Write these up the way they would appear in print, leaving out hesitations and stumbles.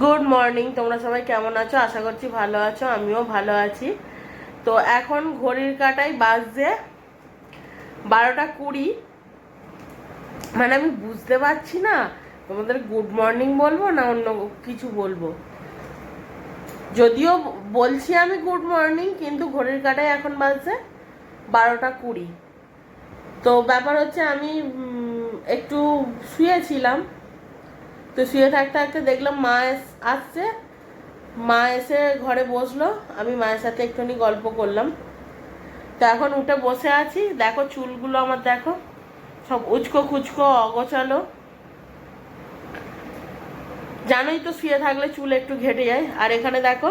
Good morning. তোমরা সবাই কেমন আছো? আশা করছি ভালো আছো, আমিও ভালো আছি। তো এখন ঘড়ির কাঁটায় বাজছে 12টা 20। মানে আমি বুঝতে পারছি না তোমাদের গুড মর্নিং বলবো না অন্য কিছু বলবো। যদিও বলছি আমি গুড মর্নিং, কিন্তু ঘড়ির কাঁটায় এখন বাজছে 12টা 20। তো ব্যাপার হচ্ছে আমি একটু শুয়েছিলাম। তো শুয়ে থাকতে থাকতে দেখলাম মা আসছে। মা এসে ঘরে বসলো, আমি মায়ের সাথে একটুখানি গল্প করলাম। তো এখন উঠে বসে আছি। দেখো চুলগুলো আমার, দেখো সব উচকো খুচকো অগোছালো। জানোই তো শুয়ে থাকলে চুল একটু ঘেটে যায়। আর এখানে দেখো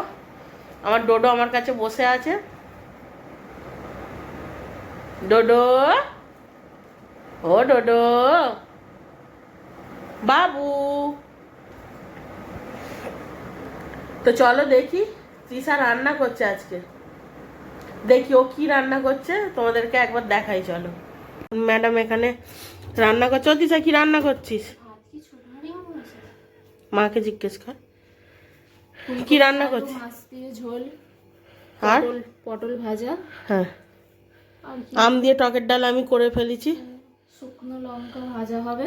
আমার ডোডো আমার কাছে বসে আছে। ডোডো, ও ডোডো বাবু। তো চলো দেখি তৃষা রান্না করছে আজকে। দেখি ও কি রান্না করছে, তোমাদেরকে একবার দেখাই। চলো, ম্যাডাম এখানে রান্না করছো। তৃষা কি রান্না করছিস? মাকে জিজ্ঞেস কর কি রান্না করছিস। মাছ দিয়ে ঝোল আর পটল ভাজা। হ্যাঁ, আম দিয়ে টকের ডাল আমি করে ফেলেছি। শুকনো লঙ্কা ভাজা হবে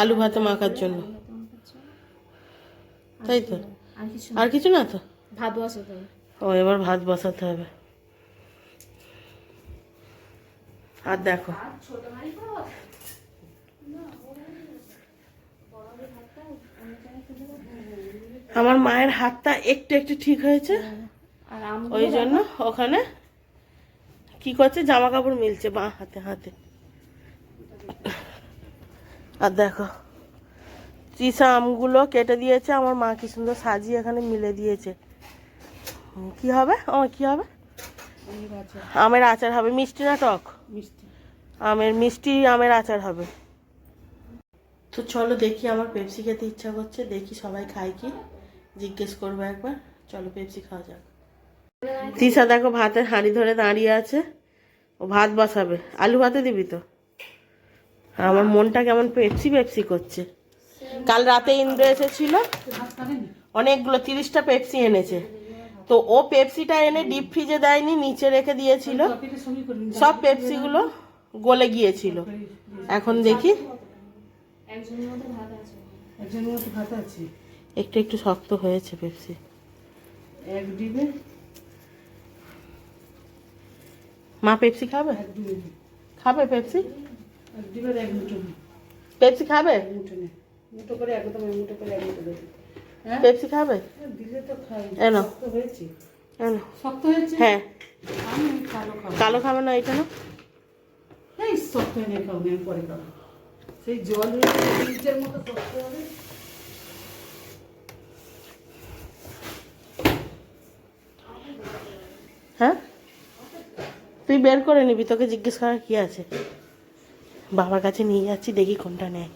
আলু ভাতে মাখার জন্য, তাই তো? আর কিছু না তো? ভাত বসাতে হবে। ও, এবার ভাত বসাতে হবে। আর দেখো আমার মায়ের হাতটা একটু একটু ঠিক হয়েছে, আর ওই জন্য ওখানে কি করছে, জামা কাপড় মিলছে বাঁ হাতে হাতে। আর দেখো তৃষা আমগুলো কেটে দিয়েছে, আমার মা কি সুন্দর সাজিয়ে এখানে মিলে দিয়েছে। কি হবে? ও কি হবে? আমের আচার হবে। মিষ্টি না টক? মিষ্টি আমের আচার হবে। তো চলো দেখি, আমার পেপসি খেতে ইচ্ছা করছে। দেখি সবাই খায় কি, জিজ্ঞেস করবো একবার। চলো পেপসি খাওয়া যাক। তৃষা দেখো ভাতের হাঁড়ি ধরে দাঁড়িয়ে আছে, ও ভাত বসাবে। আলু ভাতে দিবি তো? আমার মনটা কেমন পেপসি পেপসি করছে। কাল রাতে ইন্দ্র এসেছিল, অনেকগুলো 30টা পেপসি এনেছে। তো ও পেপসিটা এনে ডিপ ফ্রিজে দেয়নি, নিচে রেখে দিয়েছিল। সব পেপসিগুলো গলে গিয়েছিল। এখন দেখি একটু একটু শক্ত হয়েছে পেপসি। এক ডিবে মা পেপসি খাবে? খাবে পেপসি? পেপসি খাবে? পেপসি খাবে? এনো এনো। হ্যাঁ, কালো খাবে না, এটা না। সেই জল নিচের মতো শক্ত হবে। হ্যাঁ, তুই বের করে নিবি, তোকে জিজ্ঞেস করার কি আছে। বাবার কাছে নিয়ে যাচ্ছি, দেখি কোনটা নেয়।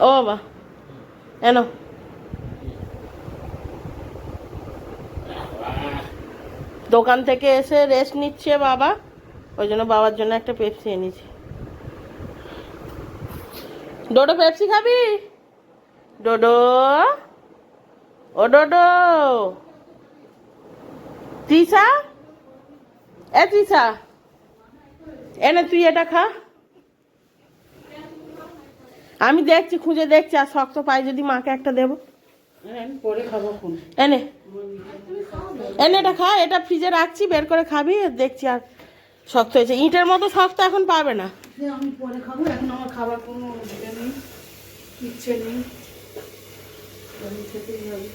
ও বাবা, এনো। দোকান থেকে এসে রেস্ট নিচ্ছে বাবা, ওই জন্য বাবার জন্য একটা পেপসি এনেছি। ডোডো পেপসি খাবি? ডোডো, ও ডোডো। তৃষা, এ তৃষা, এনে তুই এটা খা। আমি দেখছি, খুঁজে দেখছি, আর শক্ত পাই যদি মাকে একটা দেবো। পরে খাবো। এনে এনে এটা খা, এটা ফ্রিজে রাখছি, বের করে খাবি। দেখছি আর শক্ত হয়েছে। ইটের মতো শক্ত এখন পাবে না। আমি পরে খাবো, এখন আমার খাবার কোনো নেই, ইচ্ছে নেই। আমি খেতেই হবে।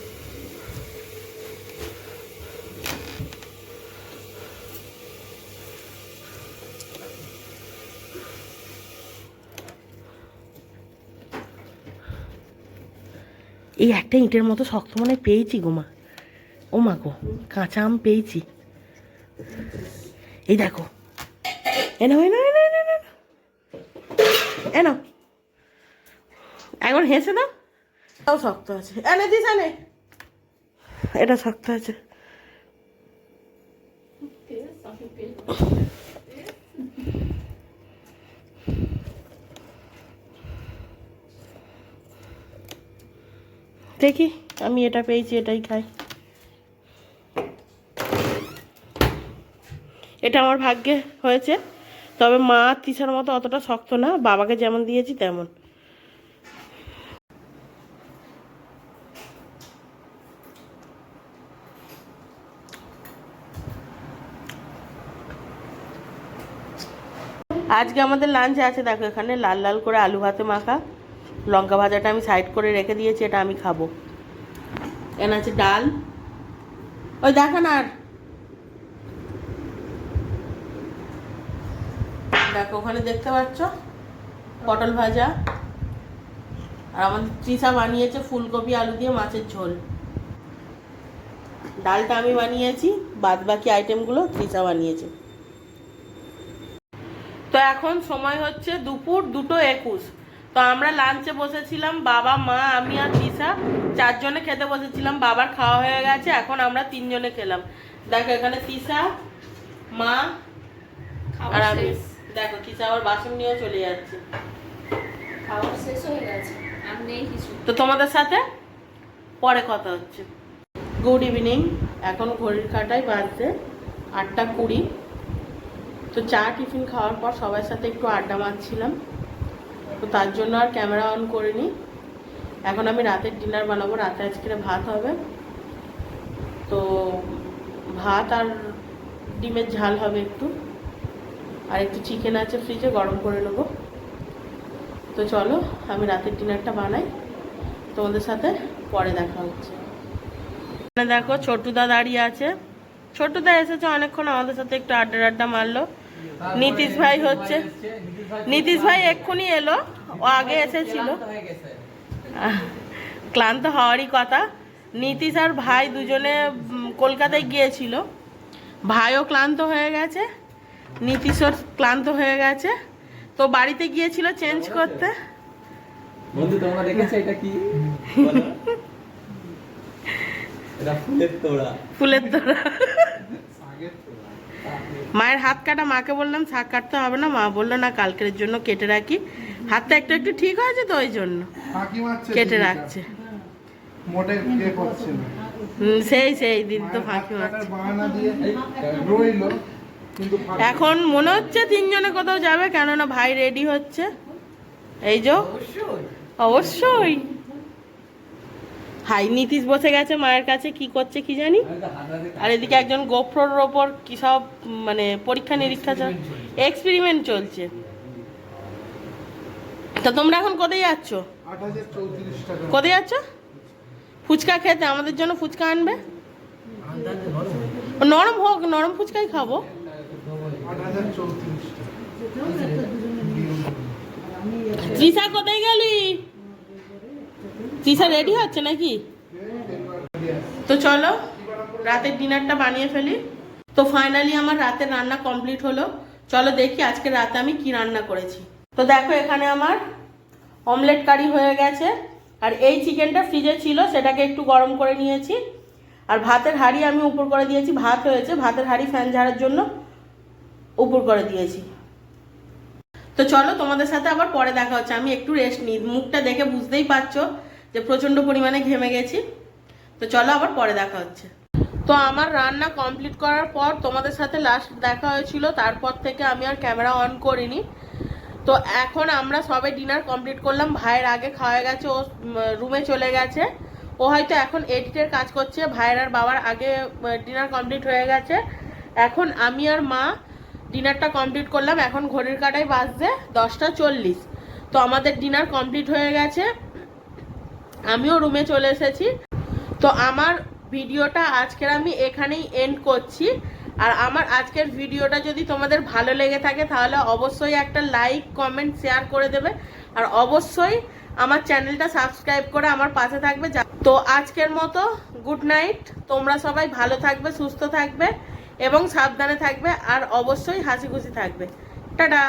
এই একটা ইটের মতো শক্ত মনে পেয়েছি গো মা। ও মা গো, কাঁচা আম পেয়েছি। এই দেখো, এনো এনো এনো এনো এনো এনো, একবার হেসে দাও। তাও শক্ত আছে। এনে দিস, এনে। এটা শক্ত আছে। দেখি, আমি এটা পেয়েছি, এটাই খাই। এটা আমার ভাগ্যে হয়েছে, তবে মা তিসার মতো অতটা শক্ত না, বাবাকে যেমন দিয়েছি তেমন। আজকে আমাদের লাঞ্চে আছে, দেখো এখানে লাল লাল করে আলু ভাতে মাখা, লঙ্কা ভাজাটা আমি সাইড করে রেখে দিয়েছি, এটা আমি খাবো। এখানে আছে ডাল, ওই দেখো না, আর দেখো ওখানে দেখতে পাচ্ছ পটল ভাজা, আর আমাদের তৃষা বানিয়েছে ফুলকপি আলু দিয়ে মাছের ঝোল। ডালটা আমি বানিয়েছি, বাদ বাকি আইটেমগুলো তৃষা বানিয়েছে। তো এখন সময় হচ্ছে দুপুর 2:21। তো আমরা লাঞ্চে বসেছিলাম, বাবা, মা, আমি আর তৃষা 4 জনে খেতে বসেছিলাম। বাবার খাওয়া হয়ে গেছে, এখন আমরা 3 জনে খেলাম। দেখো এখানে তৃষা, মা আর আমি। দেখো তৃষা আবার বাসন নিয়েও চলে যাচ্ছে। খাওয়া শেষ হয়ে গেছে, আর নেই কিছু। তো তোমাদের সাথে পরে কথা হচ্ছে। Good evening. এখন ঘড়ির কাঁটায় বাজছে 8:20। তো চা টিফিন খাওয়ার পর সবার সাথে একটু আড্ডা মারছিলাম, তো তার জন্য আর ক্যামেরা অন করিনি। এখন আমি রাতের ডিনার বানাবো। রাতে আজকে ভাত হবে, তো ভাত আর ডিমের ঝাল হবে একটু, আর একটু চিকেন আছে ফ্রিজে, গরম করে নেবো। তো চলো আমি রাতের ডিনারটা বানাই, তোমাদের সাথে পরে দেখা হচ্ছে। দেখো ছোটুদা দাঁড়িয়ে আছে, ছোটুদা এসেছে অনেকক্ষণ, আমাদের সাথে একটু আড্ডা মারলো। নীতিশ ভাই হচ্ছে, নীতিশ ভাই এক্ষুনি এলো, ও আগে এসেছিল। ক্লান্ত হওয়ারই কথা। নীতিশ আর ভাই দুজনে কলকাতায় গিয়েছিল, ভাইও ক্লান্ত হয়ে গেছে, নীতিশও ক্লান্ত হয়ে গেছে, তো বাড়িতে গিয়েছিল চেঞ্জ করতে। বন্ধু তোমরা দেখেছো এটা কি? এটা ফুলের তোড়া। ফুলের তোড়া। মায়ের হাত কাটা, মাকে বললাম শাক কাটতে হবে না, মা বললো না কালকের জন্য কেটে রাখি। হাতটা একটু একটু ঠিক হয়েছে, তো ওই জন্য কেটে রাখছে। সেই দিদি তো ফাঁকি মারছে। এখন মনে হচ্ছে 3 জনে কোথাও যাবে, কেননা ভাই রেডি হচ্ছে। এই যে অবশ্যই হাই, নীতিশ বসে গেছে মায়ের কাছে, কি করছে কি জানি। আর এদিকে একজন গোপ্রোর ওপর কি সব মানে পরীক্ষা নিরীক্ষা, এক্সপেরিমেন্ট চলছে। তো তোমরা এখন কোথায় যাচ্ছ? কোথায় যাচ্ছ? ফুচকা খেতে। আমাদের জন্য ফুচকা আনবে, নরম হোক, নরম ফুচকাই খাবো। তৃষা কোথায় গেলি? তৃষা রেডি হচ্ছে নাকি? তো চলো রাতের ডিনারটা বানিয়ে ফেলি। তো ফাইনালি আমার রাতের রান্না কমপ্লিট হলো। চলো দেখি আজকে রাতে আমি কি রান্না করেছি। তো দেখো এখানে আমার অমলেট কারি হয়ে গেছে, আর এই চিকেনটা ফ্রিজে ছিল, সেটাকে একটু গরম করে নিয়েছি। আর ভাতের হাঁড়ি আমি উপর করে দিয়েছি, ভাত হয়েছে, ভাতের হাঁড়ি ফ্যান ঝাড়ার জন্য উপর করে দিয়েছি। তো চলো তোমাদের সাথে আবার পরে দেখা হচ্ছে। আমি একটু রেস্ট নিই, মুখটা দেখে বুঝতেই পারছো যে প্রচণ্ড পরিমাণে ঘেমে গেছি। তো চলো আবার পরে দেখা হচ্ছে। তো আমার রান্না কমপ্লিট করার পর তোমাদের সাথে লাস্ট দেখা হয়েছিল, তারপর থেকে আমি আর ক্যামেরা অন করিনি। তো এখন আমরা সবাই ডিনার কমপ্লিট করলাম, ভাইয়ের আগে খাওয়া গেছে, ও রুমে চলে গেছে, ও হয়তো এখন এডিটের কাজ করছে। ভাইয়ের আর বাবার আগে ডিনার কমপ্লিট হয়ে গেছে। এখন আমি আর মা ডিনারটা কমপ্লিট করলাম। এখন ঘড়ির কাঁটায় বাজছে 10:40। তো আমাদের ডিনার কমপ্লিট হয়ে গেছে, আমিও রুমে চলে এসেছি। তো আমার ভিডিওটা আজকের আমি এখানেই এন্ড করছি। আর আমার আজকের ভিডিওটা যদি তোমাদের ভালো লেগে থাকে তাহলে অবশ্যই একটা লাইক, কমেন্ট, শেয়ার করে দেবে। আর অবশ্যই আমার চ্যানেলটা সাবস্ক্রাইব করে আমার পাশে থাকবে। তো আজকের মতো গুড নাইট। তোমরা সবাই ভালো থাকবে, সুস্থ থাকবে এবং সাবধানে থাকবে, আর অবশ্যই হাসি খুশি থাকবে। টাটা।